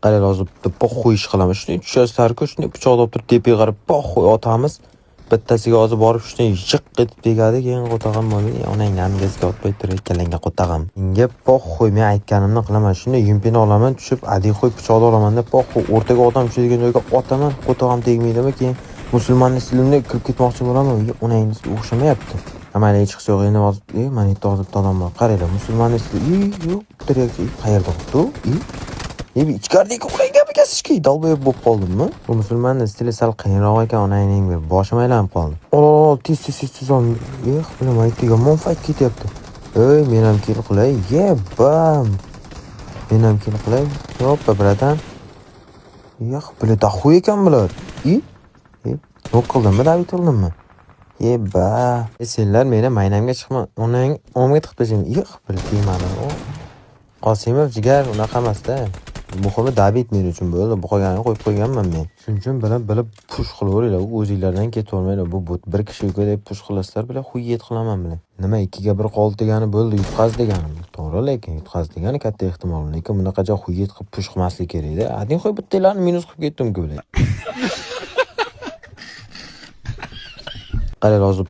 qarang hozir bitta poxuy ish qilamiz. Shunday tushasizlar-ku, shunday pichoqni olib turib tepaga qarab poxuy otamiz. Bittasiga hozir borib shunday jiq etib tegadi, keyin qo'tag'am bo'ldi. Onang namgazga otib turib ikkalangga qo'tag'am. Menga poxuy, men aytganimni qilaman. Shunday yumpini olaman, tushib adixoy pichoqni olaman-da, poxuy o'rtaga odam tushadigan joyga otaman, qo'tag'am tegmaydimi, keyin musulmonning silimni kirib ketmoqchi bo'laman. Onangizga o'xshamayapti. Amaliga chiqsa yo'q, endi hozir, mana yerda hozir odam bor. Qaranglar, musulmonning yo'q, bitta qayerda qoldi? İçkaridagi qulay gapiga sizki dalboyib bo'lib qoldimmi? Bu musulmonning stili sal qiyinroq ekan, onangning bir boshim aylanib qoldi. Tez ol. Bilaman, aytdi yomon fayt ketyapti. Men ham kel qulay. Bam. Men ham kel qulay. Hoppa, bratan. Bular daxuy ekan bular. Yo'q qildimmi, David qildimmi? Senlar meni maynamga chiqma. Onang omga tiqib tashlang. Bular tegmadi. Qosimov jigar unaqa emas-da. Muhimi David men uchun bo'ldi. Bu qolganini qo'yib qo'yganman men. Shuning uchun bilib push qilaveringlar. O'zingizlardan ketolmanglar. Bu bir kishiga deb push qilasizlar, bilan xuyet qilaman bilan. Nima 2 ga 1 qoldi degani bo'ldi, yutqaz degani. To'g'ri, lekin yutqaz degani katta ehtimol. Lekin bunaqa joy xuyet qilib push qilmaslik kerak-da. Adin qo'y bittalarni minus qilib ketdim-ku bilan. Qarang hozir